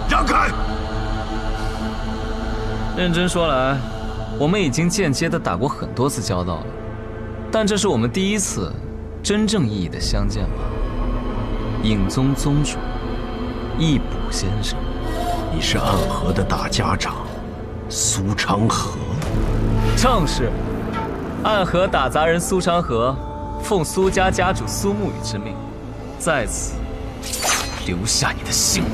让开！认真说来，我们已经间接的打过很多次交道了，但这是我们第一次真正意义的相见吧。影宗宗主，易卜先生，你是暗河的大家长，苏昌河。正是，暗河打杂人苏昌河，奉苏家家主苏沐雨之命，在此留下你的姓名。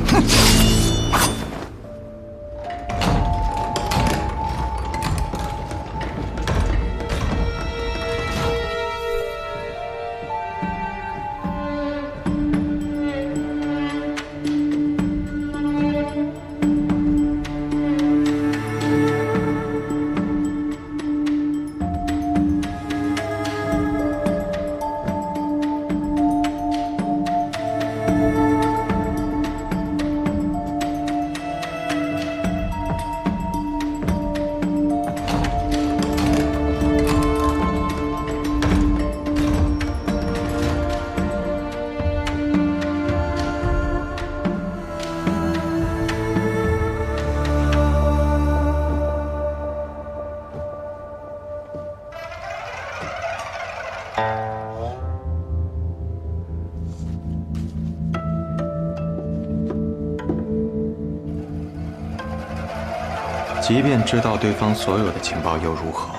即便知道对方所有的情报又如何？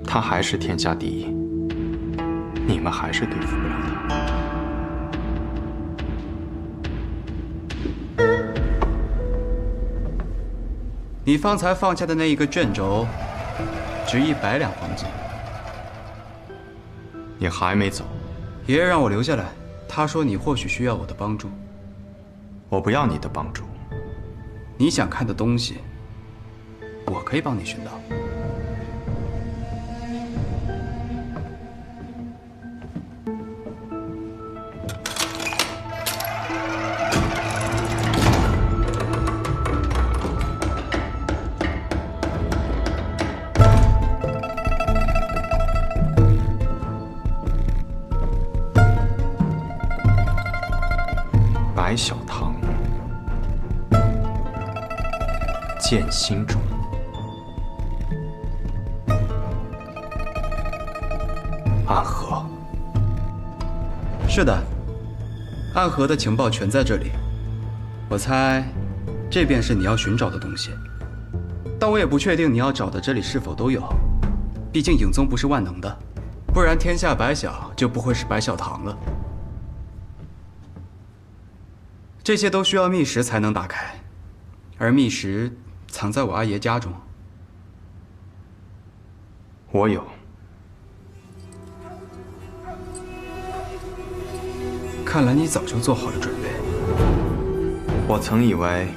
他还是天下第一，你们还是对付不了他。你方才放下的那一个卷轴，值100两黄金。你还没走？爷爷让我留下来，他说你或许需要我的帮助。我不要你的帮助。你想看的东西，我可以帮你寻到。白小堂，剑心中，暗河。是的，暗河的情报全在这里。我猜，这便是你要寻找的东西。但我也不确定你要找的这里是否都有，毕竟影宗不是万能的，不然天下白小就不会是白小堂了。这些都需要密匙才能打开，而密石藏在我阿爷家中。我有。看来你早就做好了准备。我曾以为，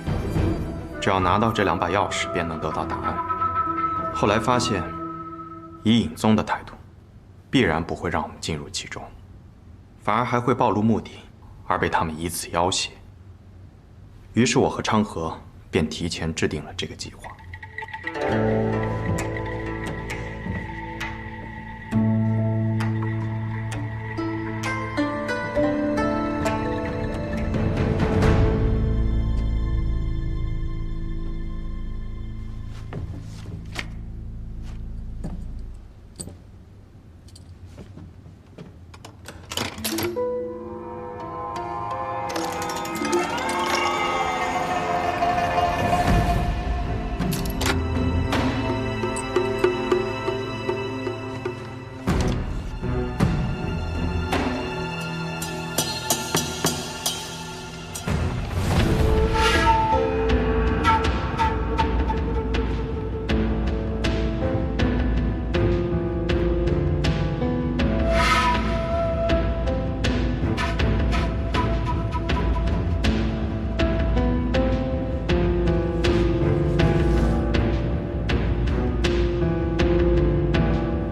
只要拿到这2把钥匙便能得到答案。后来发现，以尹宗的态度，必然不会让我们进入其中，反而还会暴露目的，而被他们以此要挟。于是我和昌河便提前制定了这个计划。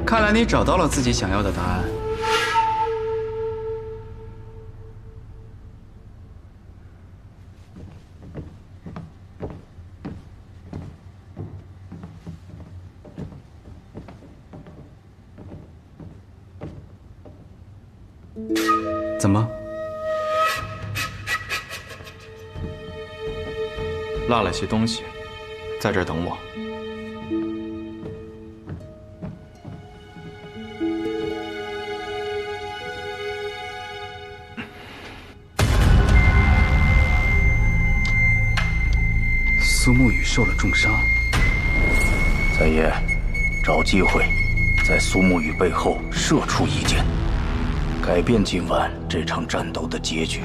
看来你找到了自己想要的答案。怎么？落了些东西，在这儿等我。苏沐雨受了重伤。三爷，找机会在苏沐雨背后射出一箭，改变今晚这场战斗的结局。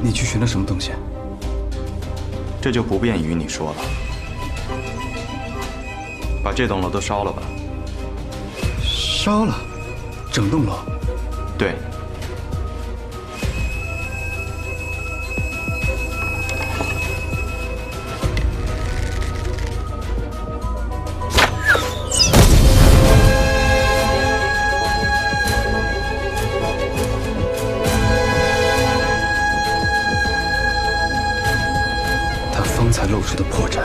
你去寻了什么东西？这就不便与你说了。把这栋楼都烧了吧。烧了，整栋楼。对。方才露出的破绽，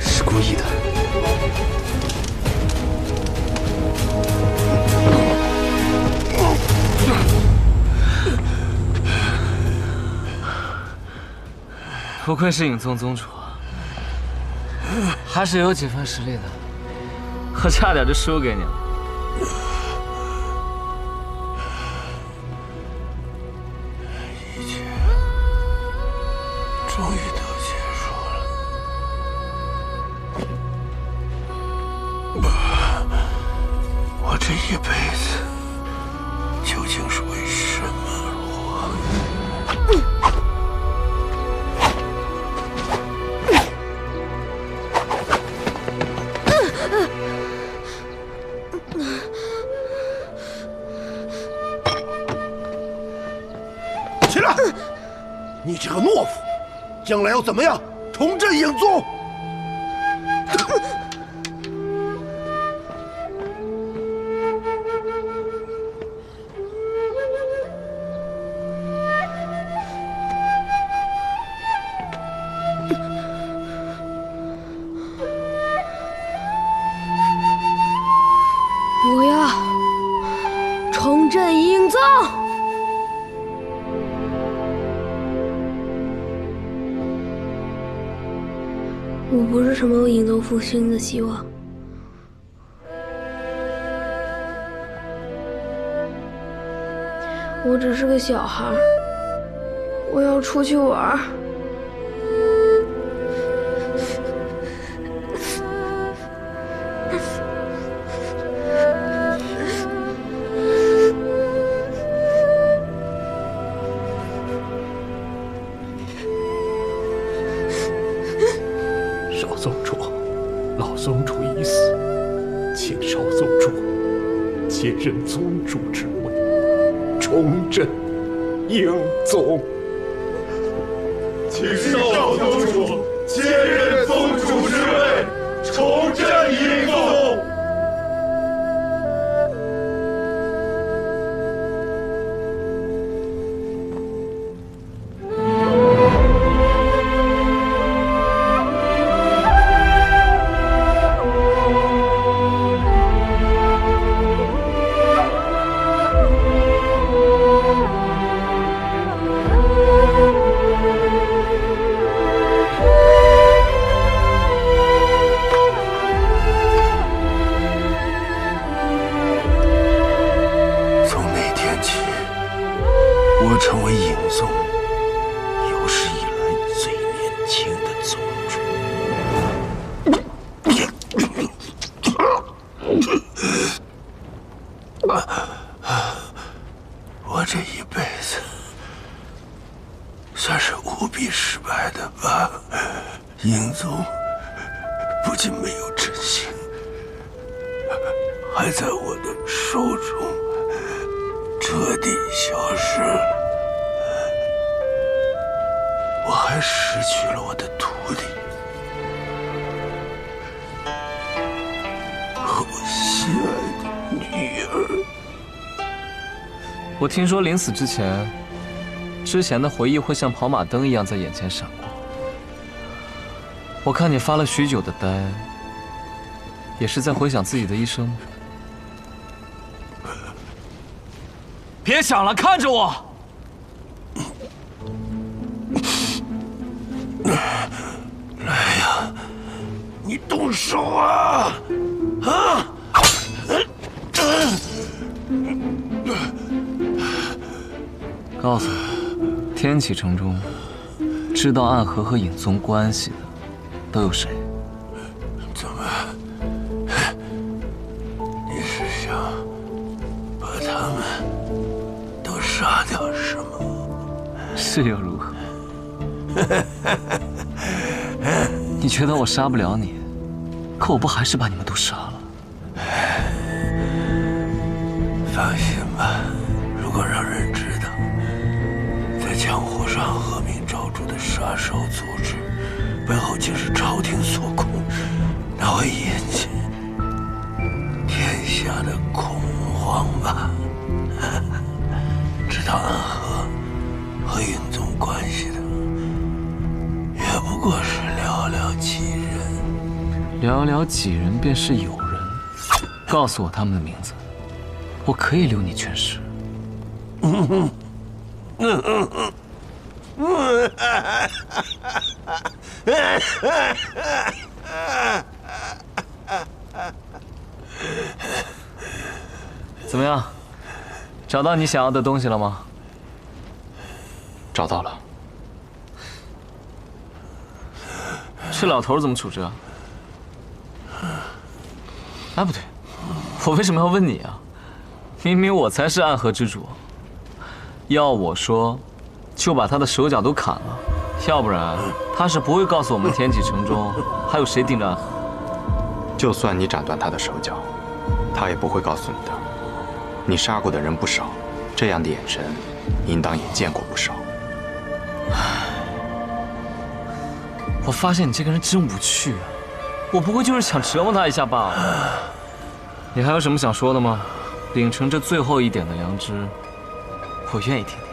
是故意的。不愧是尹宗宗主，还是有几分实力的。我差点就输给你了。一切终于都结束了。我这一辈子究竟是为什么而活？起来！你这个懦夫，将来要怎么样重振影宗？我要重振影宗。我不是什么影宗复兴的希望，我只是个小孩，我要出去玩。少宗主，老宗主已死，请少宗主接任宗主之位，重振英宗。请少宗主接任宗主之位，重振英宗。我成为影宗有史以来最年轻的宗主。我这一辈子算是无比失败的吧？影宗不仅没有振兴，还在我的手中彻底消失了。我还失去了我的徒弟和我心爱的女儿。我听说临死之前，之前的回忆会像跑马灯一样在眼前闪过。我看你发了许久的呆，也是在回想自己的一生吗？别想了，看着我。来呀，你动手啊！啊！告诉我，天启城中知道暗河和影宗关系的都有谁？怎么？你是想把他们都杀掉是吗？是又如何？你觉得我杀不了你，可我不还是把你们都杀了？放心吧，如果让人知道，在江湖上恶名昭著的杀手组织背后竟是朝廷所控，那会引起天下的恐慌吧？知道暗河和影宗关系的，也不过是寥寥几人。寥寥几人便是友人。告诉我他们的名字，我可以留你全尸。怎么样？找到你想要的东西了吗？找到了。这老头怎么处置啊？哎，不对，我为什么要问你啊？明明我才是暗河之主，要我说，就把他的手脚都砍了，要不然他是不会告诉我们天启城中还有谁盯着暗河。就算你斩断他的手脚，他也不会告诉你的。你杀过的人不少，这样的眼神，应当也见过不少。我发现你这个人真无趣啊！我不过就是想折磨他一下罢了。你还有什么想说的吗？秉承这最后一点的良知，我愿意听听。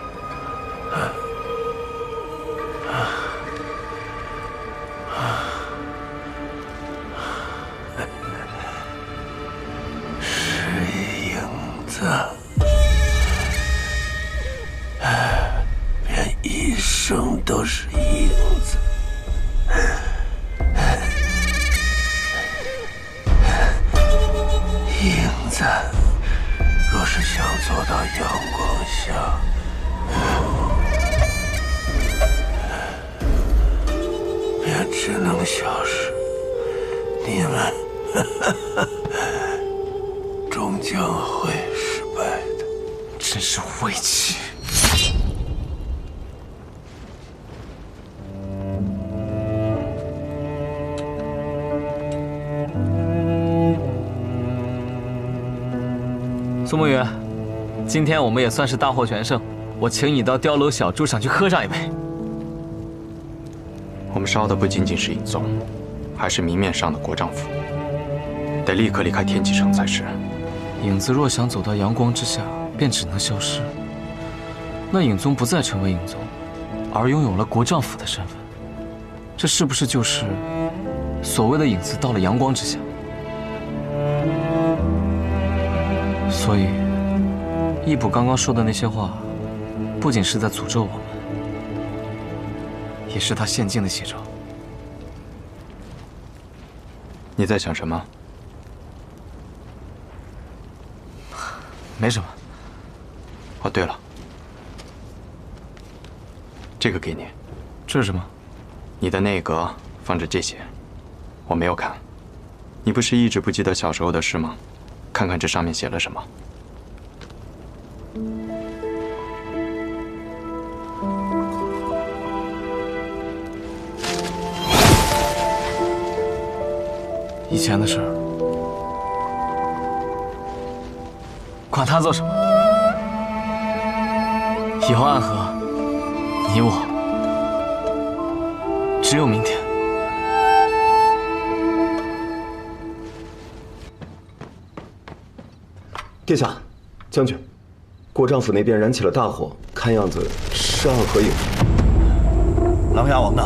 是影子，便一生都是影子。影子，若是想做到阳光下下，便只能消失。你们终将会失败的。真是无畏气！苏沐雨，今天我们也算是大获全胜，我请你到碉楼小筑上去喝上一杯。我们烧的不仅仅是尹宗，还是明面上的国丈府，得立刻离开天启城才是。影子若想走到阳光之下，便只能消失。那影宗不再成为影宗，而拥有了国丈府的身份，这是不是就是所谓的影子到了阳光之下？所以，义卜刚刚说的那些话，不仅是在诅咒我们，也是他现境的写照。你在想什么？没什么。哦，对了，这个给你。这是什么？你的内阁放着这些，我没有看。你不是一直不记得小时候的事吗？看看这上面写了什么。以前的事儿，管他做什么。以后暗河，你我只有明天。殿下，将军，国丈府那边燃起了大火，看样子是暗河影。琅琊王呢？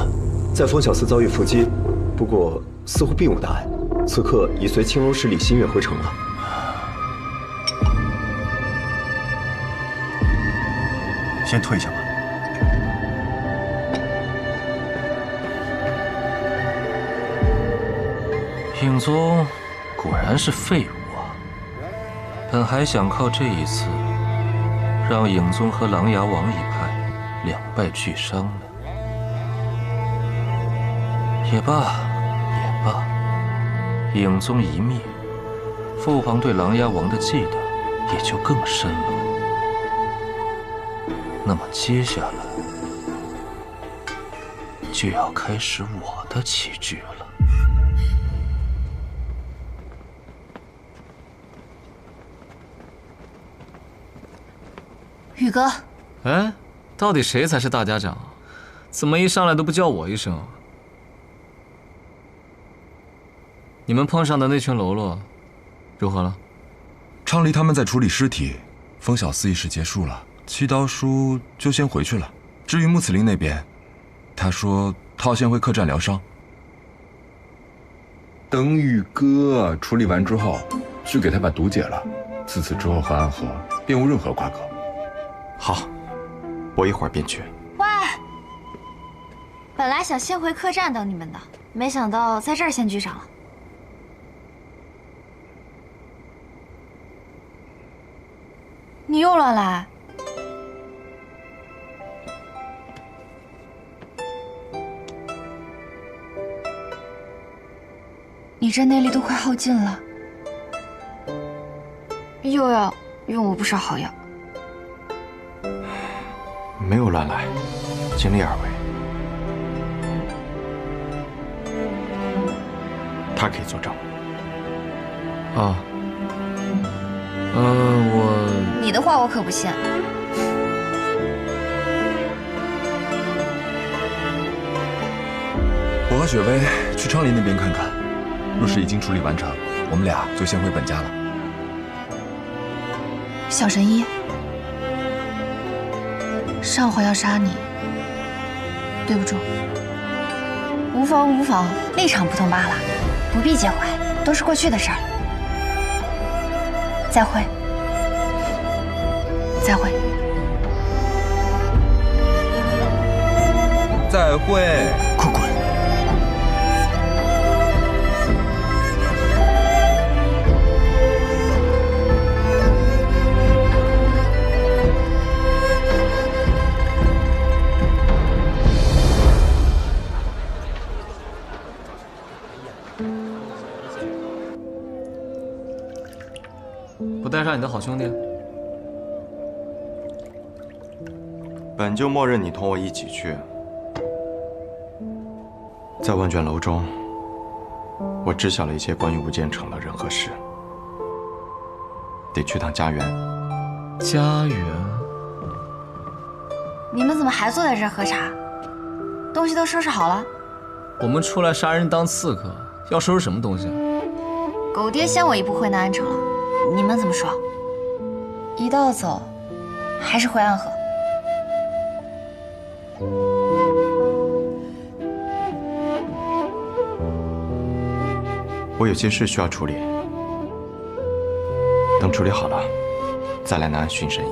在风小寺遭遇伏击，不过似乎并无大碍，此刻已随青楼使李新月回城了。先退下吧。影宗果然是废物啊！本还想靠这一次，让影宗和琅琊王一派两败俱伤呢。也罢，也罢，影宗一灭，父皇对琅琊王的忌惮也就更深了。那么接下来就要开始我的棋局了。宇哥，哎，到底谁才是大家长？怎么一上来都不叫我一声？你们碰上的那群喽啰，如何了？昌黎他们在处理尸体，风小寺仪式结束了，七刀叔就先回去了。至于穆此林那边，他说他要先回客栈疗伤。等宇哥处理完之后，去给他把毒解了。自此之后和暗河便无任何瓜葛。好，我一会儿便去。喂，本来想先回客栈等你们的，没想到在这儿先聚上了。你又乱来。你这内力都快耗尽了，又要用我不少好药。没有乱来，尽力而为。他可以作证。啊。你的话我可不信。我和雪薇去昌黎那边看看，若是已经处理完成，我们俩就先回本家了。小神医，上回要杀你，对不住。无妨无妨，立场不同罢了，不必介怀，都是过去的事儿了。再会。再会。再会。快滚！查你的好兄弟？本就默认你同我一起去。在问卷楼中，我知晓了一些关于吴建成的人和事，得去趟家园。家园？你们怎么还坐在这儿喝茶？东西都收拾好了？我们出来杀人当刺客，要收拾什么东西啊？狗爹先我一步回南安城了，你们怎么说？一道走，还是回安河？我有些事需要处理，等处理好了，再来南安巡审议。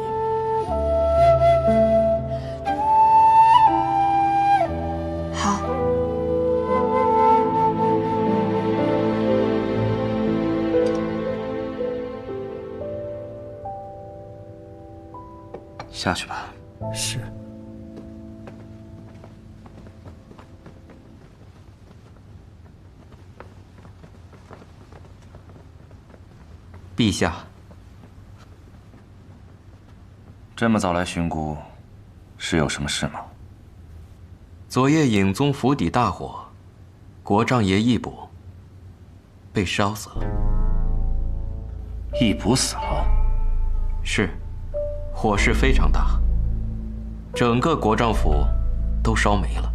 好。下去吧。是。陛下，这么早来巡姑，是有什么事吗？昨夜影宗府邸大火，国丈爷义卜被烧死了。义卜死了？是，火势非常大，整个国丈府都烧没了，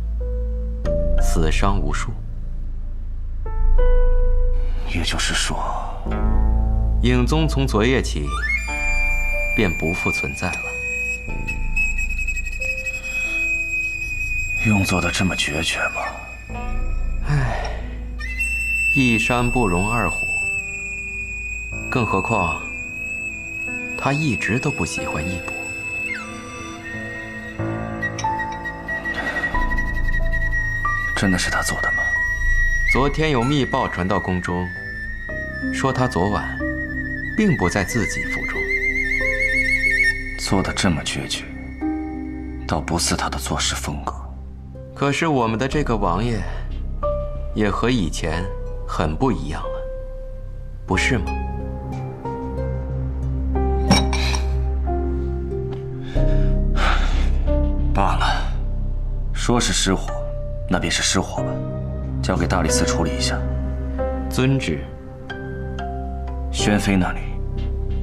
死伤无数。也就是说，影宗从昨夜起便不复存在了。用做的这么决绝吗？唉，一山不容二虎，更何况他一直都不喜欢义卜。真的是他做的吗？昨天有密报传到宫中，说他昨晚并不在自己府中。做得这么决绝，倒不似他的做事风格。可是我们的这个王爷，也和以前很不一样了，不是吗？罢了，说是失火，那便是失火吧，交给大理寺处理一下。遵旨。宣妃那里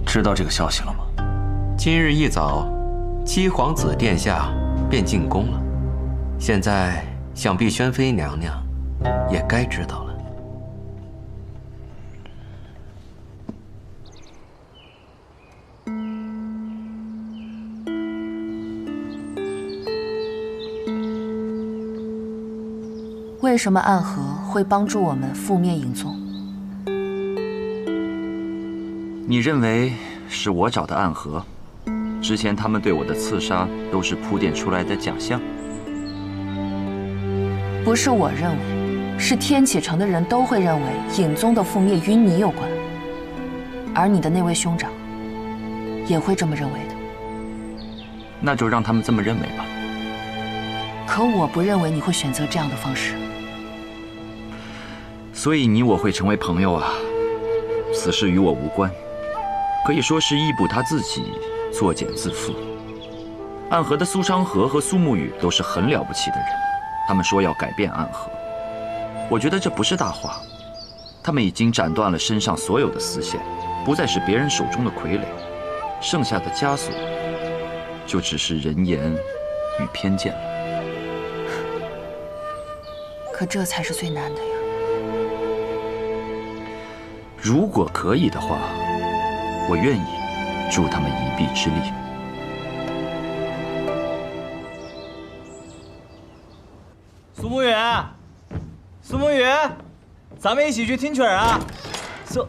知道这个消息了吗？今日一早，七皇子殿下便进宫了。现在想必宣妃娘娘也该知道了。为什么暗河会帮助我们覆灭影宗？你认为是我找的暗河？之前他们对我的刺杀都是铺垫出来的假象？不是我认为，是天启城的人都会认为影宗的覆灭与你有关，而你的那位兄长也会这么认为的。那就让他们这么认为吧。可我不认为你会选择这样的方式。所以你我会成为朋友啊？此事与我无关，可以说是义卜他自己作茧自缚。暗河的苏昌河和苏沐雨都是很了不起的人，他们说要改变暗河，我觉得这不是大话。他们已经斩断了身上所有的丝线，不再是别人手中的傀儡，剩下的枷锁就只是人言与偏见了。可这才是最难的呀。如果可以的话，我愿意助他们一臂之力。苏沐雨，苏沐雨，咱们一起去听曲儿啊！苏，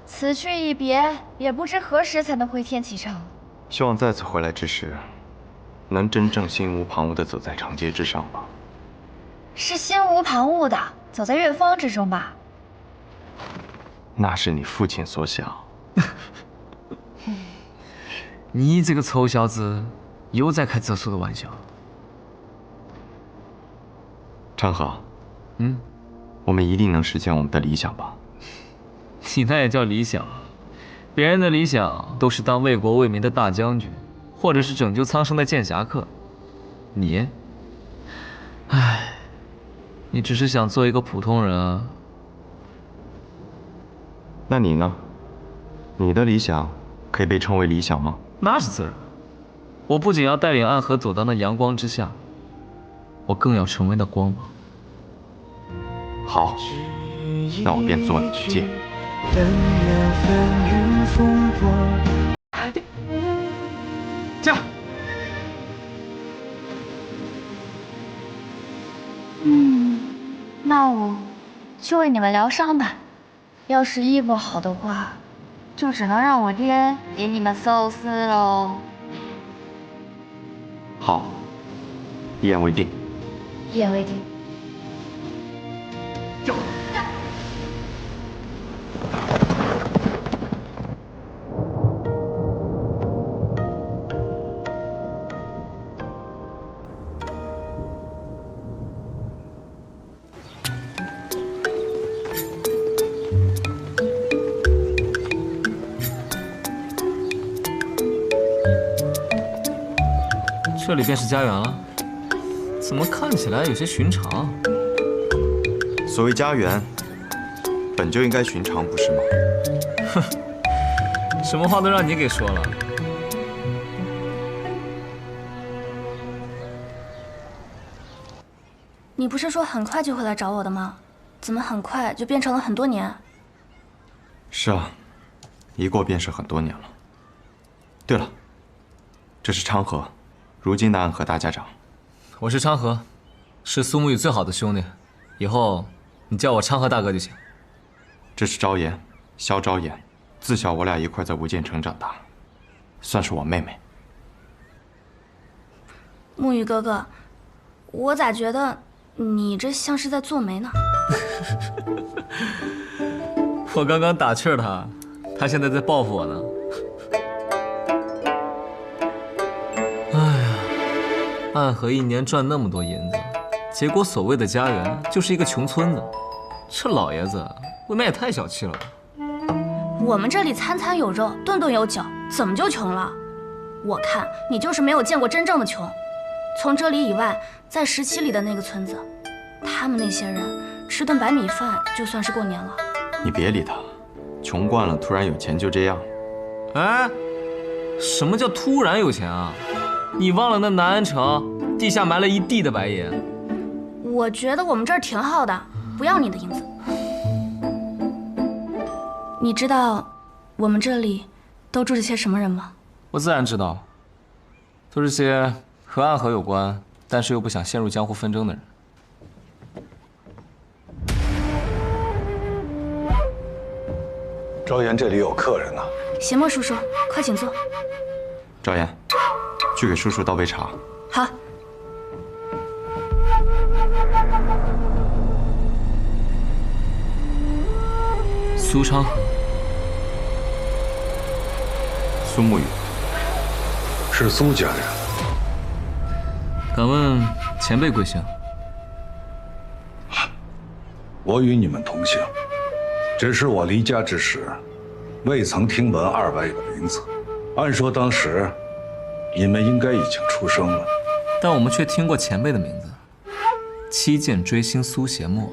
此去一别，也不知何时才能回天启城。希望再次回来之时，能真正心无旁骛地走在长街之上吧。是心无旁骛的走在月芳之中吧？那是你父亲所想。你这个臭小子，又在开这俗的玩笑。昌河，我们一定能实现我们的理想吧？你那也叫理想？别人的理想都是当为国为民的大将军，或者是拯救苍生的剑侠客。你，唉，你只是想做一个普通人啊。那你呢？你的理想可以被称为理想吗？那是自然。我不仅要带领暗河走到那阳光之下，我更要成为那光芒。好，那我便做你的剑。驾！那我就为你们疗伤吧。要是医不好的话，就只能让我爹给你们搜丝喽。好，一言为定。一言为定。走。这里便是家园了，怎么看起来有些寻常？所谓家园，本就应该寻常，不是吗？哼，什么话都让你给说了。你不是说很快就会来找我的吗？怎么很快就变成了很多年？是啊，一过便是很多年了。对了，这是昌河。如今的暗河大家长，我是昌河，是苏沐雨最好的兄弟，以后你叫我昌河大哥就行。这是昭妍，萧昭妍，自小我俩一块在无间城长大，算是我妹妹。沐雨哥哥，我咋觉得你这像是在做媒呢？我刚刚打趣他，他现在在报复我呢。暗河一年赚那么多银子，结果所谓的家园就是一个穷村子，这老爷子未免也太小气了吧？我们这里餐餐有肉，顿顿有酒，怎么就穷了？我看你就是没有见过真正的穷。从这里以外，在17里的那个村子，他们那些人吃顿白米饭就算是过年了。你别理他，穷惯了，突然有钱就这样。哎，什么叫突然有钱啊？你忘了那南安城地下埋了一地的白银？我觉得我们这儿挺好的，不要你的银子。你知道我们这里都住着些什么人吗？我自然知道，都是些和暗河有关，但是又不想陷入江湖纷争的人。昭妍这里有客人呢。邪墨叔叔，快请坐。昭妍，去给叔叔倒杯茶。好。苏昌河，苏沐雨，是苏家人。敢问前辈贵姓？我与你们同姓，只是我离家之时，未曾听闻二位的名字。按说当时，你们应该已经出生了，但我们却听过前辈的名字——七剑追星苏邪墨，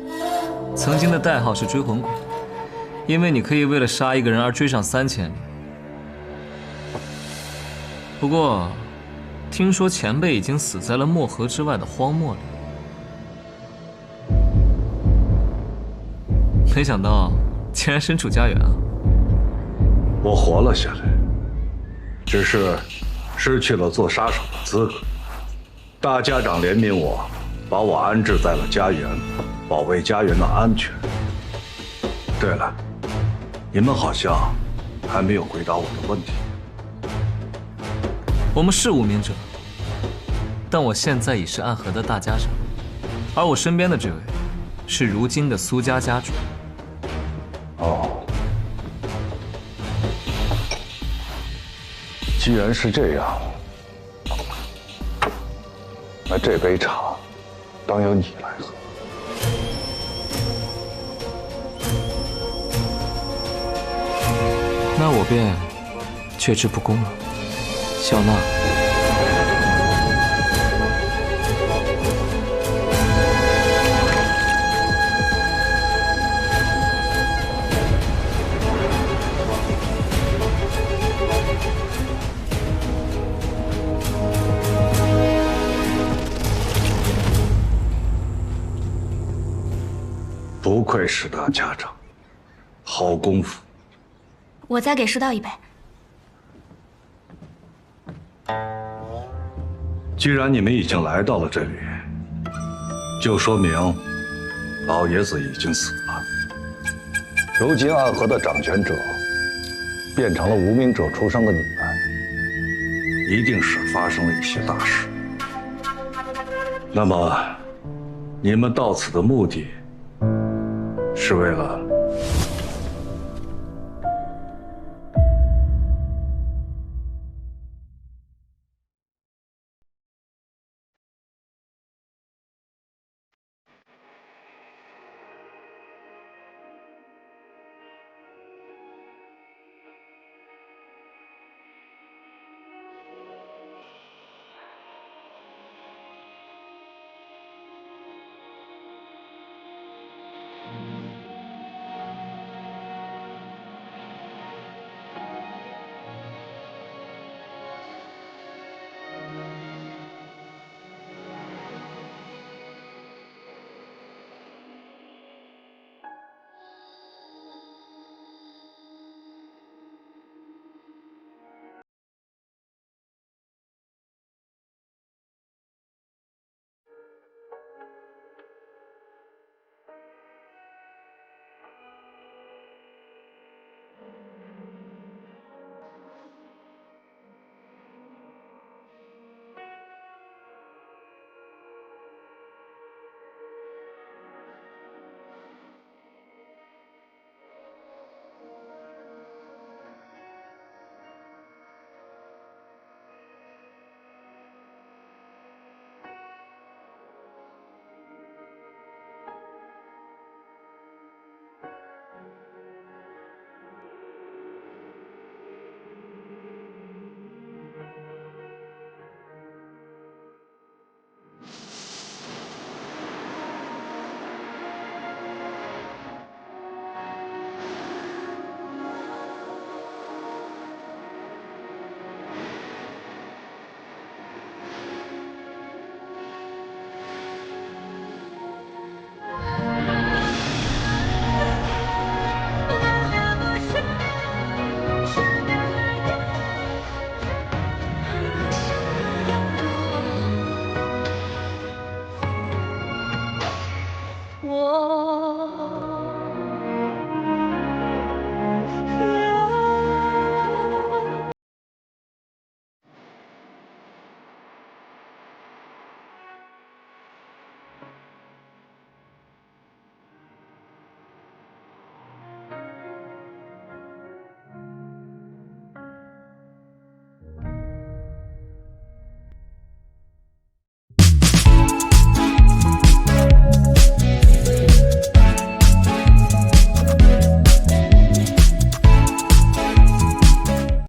曾经的代号是追魂鬼，因为你可以为了杀一个人而追上3000里。不过，听说前辈已经死在了漠河之外的荒漠里，没想到竟然身处家园啊！我活了下来，只是失去了做杀手的资格。大家长怜悯我，把我安置在了家园，保卫家园的安全。对了，你们好像还没有回答我的问题。我们是无名者，但我现在已是暗河的大家长，而我身边的这位是如今的苏家家主。哦，既然是这样，那这杯茶当由你来喝。那我便却之不恭了。小娜，不愧是大家长，好功夫。我再给师道一杯。既然你们已经来到了这里，就说明老爷子已经死了。如今暗河的掌权者变成了无名者出生的你们，一定是发生了一些大事。那么，你们到此的目的是为了？我